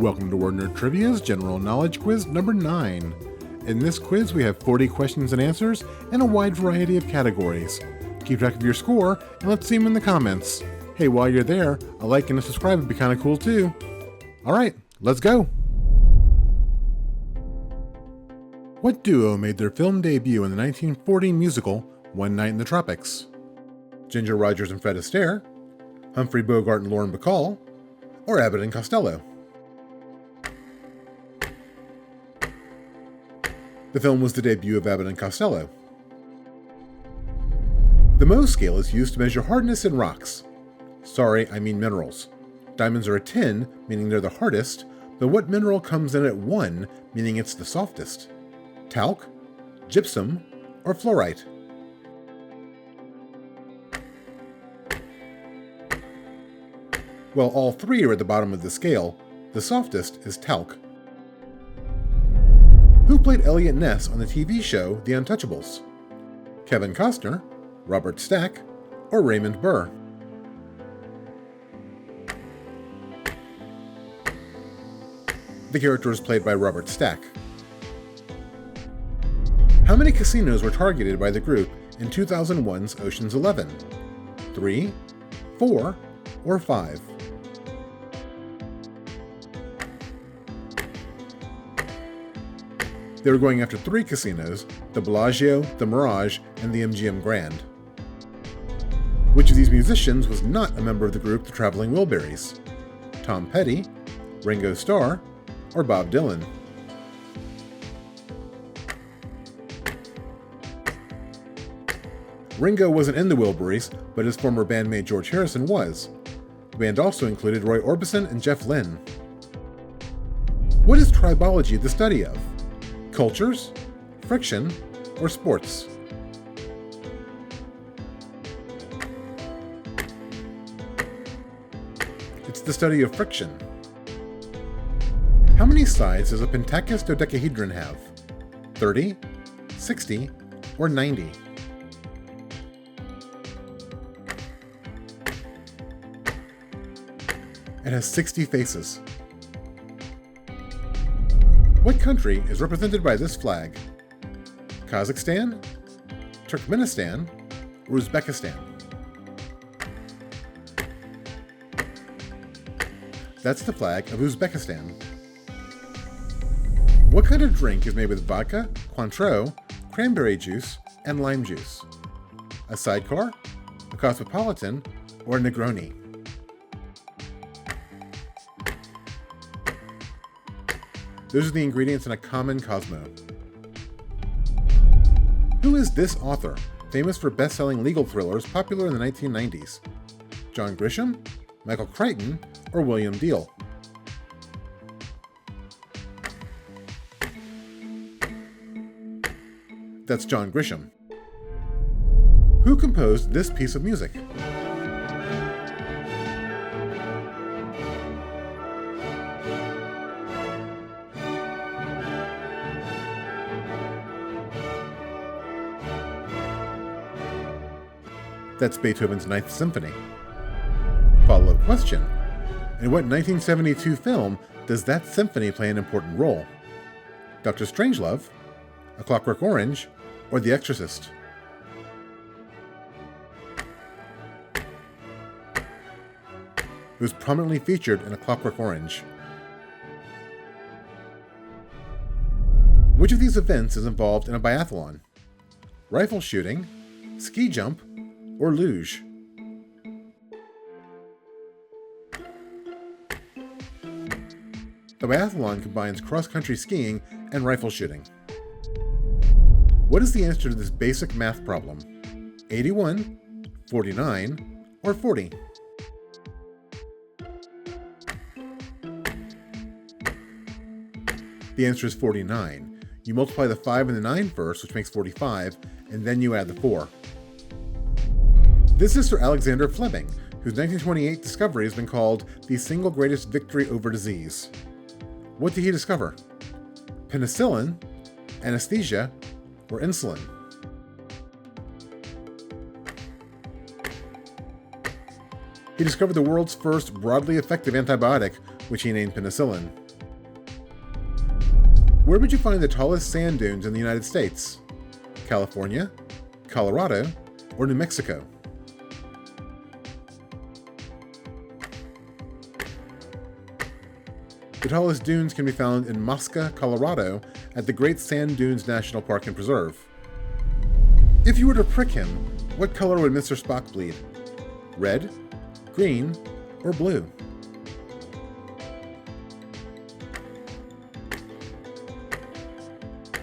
Welcome to Word Nerd Trivia's General Knowledge Quiz number 9. In this quiz, we have 40 questions and answers in a wide variety of categories. Keep track of your score, and let's see them in the comments. Hey, while you're there, a like and a subscribe would be kind of cool too. Alright, let's go! What duo made their film debut in the 1940 musical One Night in the Tropics? Ginger Rogers and Fred Astaire, Humphrey Bogart and Lauren Bacall, or Abbott and Costello? The film was the debut of Abbott and Costello. The Mohs scale is used to measure hardness in rocks. Sorry, I mean minerals. Diamonds are a 10, meaning they're the hardest, but what mineral comes in at 1, meaning it's the softest? Talc, gypsum, or fluorite? Well, all three are at the bottom of the scale. The softest is talc. Who played Elliot Ness on the TV show The Untouchables? Kevin Costner, Robert Stack, or Raymond Burr? The character was played by Robert Stack. How many casinos were targeted by the group in 2001's Ocean's 11? 3, 4, or 5? They were going after 3 casinos, the Bellagio, the Mirage, and the MGM Grand. Which of these musicians was not a member of the group The Traveling Wilburys? Tom Petty, Ringo Starr, or Bob Dylan? Ringo wasn't in the Wilburys, but his former bandmate George Harrison was. The band also included Roy Orbison and Jeff Lynne. What is tribology the study of? Cultures, friction, or sports? It's the study of friction. How many sides does a Pentachus dodecahedron have? 30, 60, or 90? It has 60 faces. What country is represented by this flag? Kazakhstan, Turkmenistan, or Uzbekistan? That's the flag of Uzbekistan. What kind of drink is made with vodka, Cointreau, cranberry juice, and lime juice? A sidecar, a cosmopolitan, or a Negroni? Those are the ingredients in a common Cosmo. Who is this author, famous for best-selling legal thrillers popular in the 1990s? John Grisham, Michael Crichton, or William Deal? That's John Grisham. Who composed this piece of music? That's Beethoven's Ninth Symphony. Follow-up question. In what 1972 film does that symphony play an important role? Dr. Strangelove, A Clockwork Orange, or The Exorcist? It was prominently featured in A Clockwork Orange. Which of these events is involved in a biathlon? Rifle shooting, ski jump, or luge? The biathlon combines cross-country skiing and rifle shooting. What is the answer to this basic math problem? 81, 49, or 40? The answer is 49. You multiply the 5 and the 9 first, which makes 45, and then you add the 4. This is Sir Alexander Fleming, whose 1928 discovery has been called the single greatest victory over disease. What did he discover? Penicillin, anesthesia, or insulin? He discovered the world's first broadly effective antibiotic, which he named penicillin. Where would you find the tallest sand dunes in the United States? California, Colorado, or New Mexico? The tallest dunes can be found in Mosca, Colorado, at the Great Sand Dunes National Park and Preserve. If you were to prick him, what color would Mr. Spock bleed? Red, green, or blue?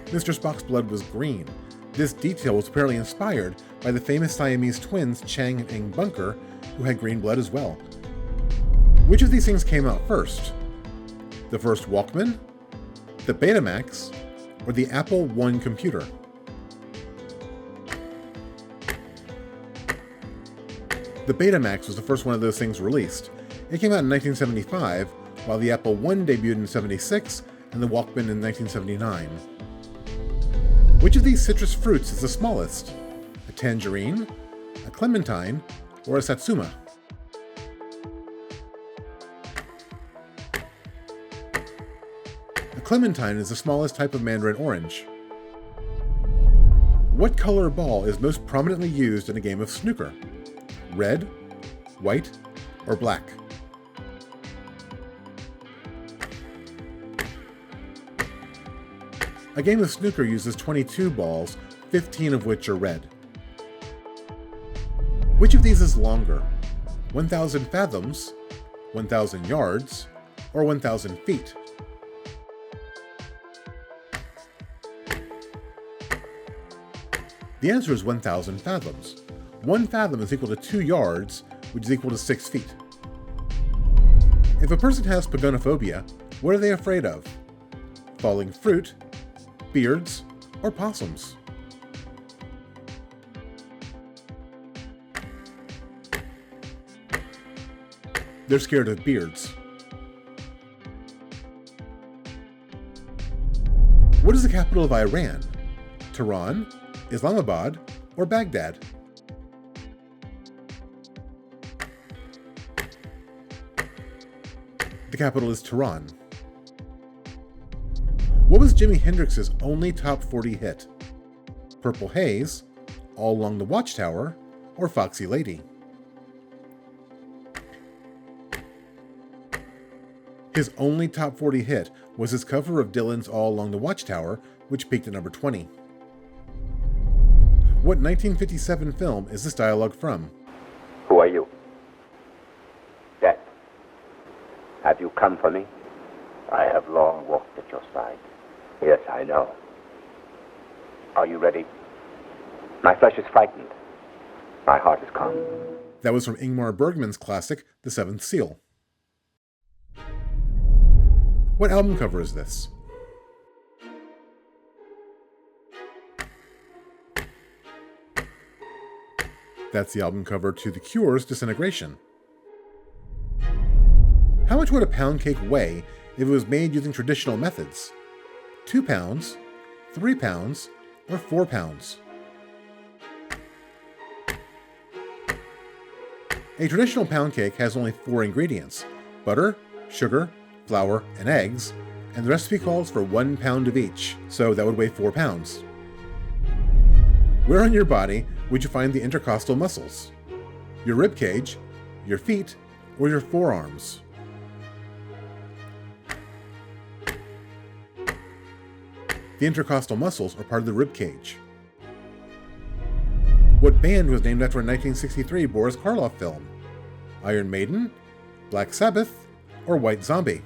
Mr. Spock's blood was green. This detail was apparently inspired by the famous Siamese twins Chang and Ing Bunker, who had green blood as well. Which of these things came out first? The first Walkman, the Betamax, or the Apple I computer? The Betamax was the first one of those things released. It came out in 1975, while the Apple I debuted in 1976 and the Walkman in 1979. Which of these citrus fruits is the smallest? A tangerine, a clementine, or a satsuma? A clementine is the smallest type of mandarin orange. What color ball is most prominently used in a game of snooker? Red, white, or black? A game of snooker uses 22 balls, 15 of which are red. Which of these is longer? 1,000 fathoms, 1,000 yards, or 1,000 feet? The answer is 1,000 fathoms. 1 fathom is equal to 2 yards, which is equal to 6 feet. If a person has pagonophobia, what are they afraid of? Falling fruit, beards, or possums? They're scared of beards. What is the capital of Iran? Tehran, Islamabad, or Baghdad? The capital is Tehran. What was Jimi Hendrix's only top 40 hit? Purple Haze, All Along the Watchtower, or Foxy Lady? His only top 40 hit was his cover of Dylan's All Along the Watchtower, which peaked at number 20. What 1957 film is this dialogue from? Who are you? Death. Have you come for me? I have long walked at your side. Yes, I know. Are you ready? My flesh is frightened. My heart is calm. That was from Ingmar Bergman's classic, The Seventh Seal. What album cover is this? That's the album cover to The Cure's Disintegration. How much would a pound cake weigh if it was made using traditional methods? 2 pounds, 3 pounds, or 4 pounds? A traditional pound cake has only 4 ingredients: butter, sugar, flour, and eggs, and the recipe calls for 1 pound of each, so that would weigh 4 pounds. Where on your body would you find the intercostal muscles? Your rib cage, your feet, or your forearms? The intercostal muscles are part of the rib cage. What band was named after a 1963 Boris Karloff film? Iron Maiden, Black Sabbath, or White Zombie?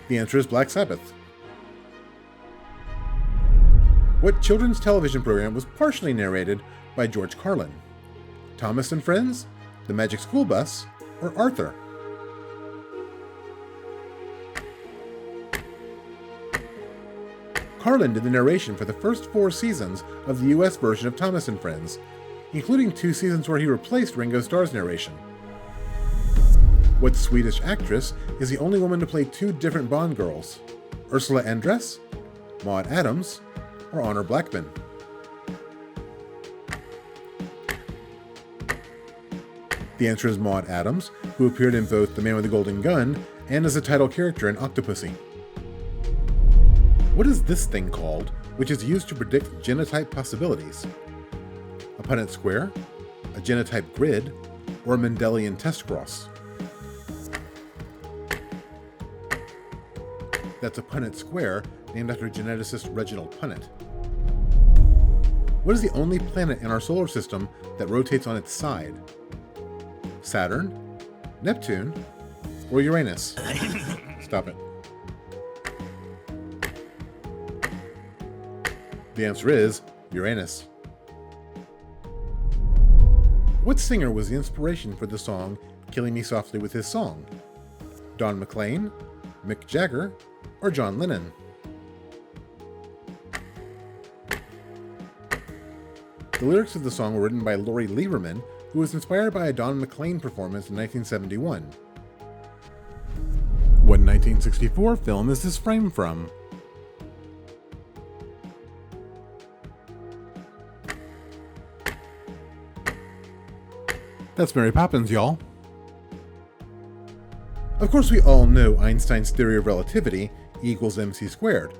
The answer is Black Sabbath. What children's television program was partially narrated by George Carlin? Thomas and Friends, The Magic School Bus, or Arthur? Carlin did the narration for the first 4 seasons of the US version of Thomas and Friends, including 2 seasons where he replaced Ringo Starr's narration. What Swedish actress is the only woman to play 2 different Bond girls? Ursula Andress, Maud Adams, or Honor Blackman? The answer is Maude Adams, who appeared in both The Man with the Golden Gun and as a title character in Octopussy. What is this thing called, which is used to predict genotype possibilities? A Punnett square, a genotype grid, or a Mendelian test cross? That's a Punnett square, named after geneticist Reginald Punnett. What is the only planet in our solar system that rotates on its side? Saturn, Neptune, or Uranus? Stop it. The answer is Uranus. What singer was the inspiration for the song Killing Me Softly with His Song? Don McLean, Mick Jagger, or John Lennon? The lyrics of the song were written by Lori Lieberman, who was inspired by a Don McLean performance in 1971. What 1964 film is this frame from? That's Mary Poppins, y'all. Of course, we all know Einstein's theory of relativity, E equals mc squared.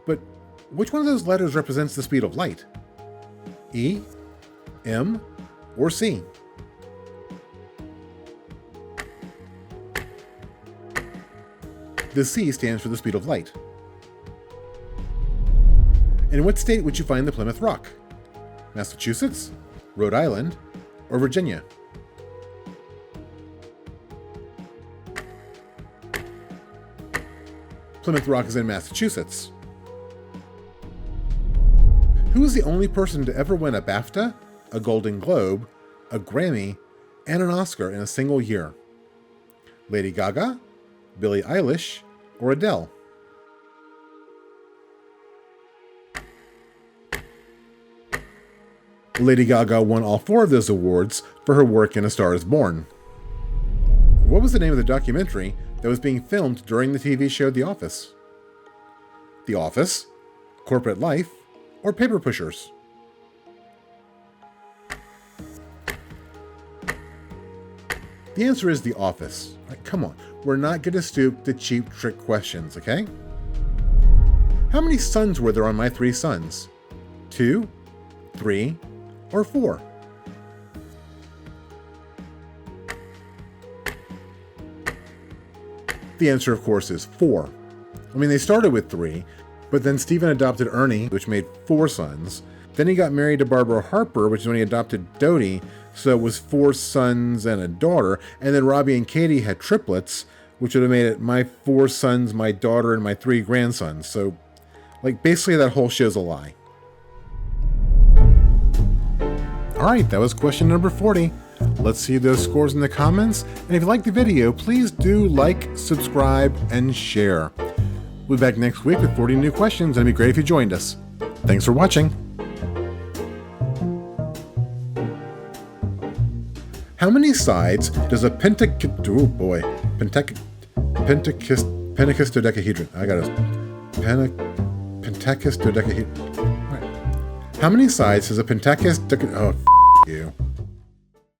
But which one of those letters represents the speed of light? E, M, or C? The C stands for the speed of light. In what state would you find the Plymouth Rock? Massachusetts, Rhode Island, or Virginia? Plymouth Rock is in Massachusetts. Who is the only person to ever win a BAFTA, a Golden Globe, a Grammy, and an Oscar in a single year? Lady Gaga, Billie Eilish, or Adele? Lady Gaga won all 4 of those awards for her work in A Star is Born. What was the name of the documentary that was being filmed during the TV show The Office? The Office, Corporate Life, or Paper Pushers? The answer is The Office. Come on, we're not going to stoop to cheap trick questions, okay? How many suns were there on My 3 Sons? 2, 3, or 4? The answer, of course, is 4. I mean, they started with 3, but then Stephen adopted Ernie, which made 4 sons. Then he got married to Barbara Harper, which is when he adopted Dodie, so it was 4 sons and a daughter. And then Robbie and Katie had triplets, which would have made it my 4 sons, my daughter, and my 3 grandsons. So, basically that whole show's a lie. Alright, that was question number 40. Let's see those scores in the comments, and if you liked the video, please do like, subscribe, and share. We'll be back next week with 40 new questions, and it'd be great if you joined us. Thanks for watching. How many sides does a pentakistodecahedron? I got it. Pentakistodecahedron. Right. How many sides does a pentakistodecahedron? Oh, you.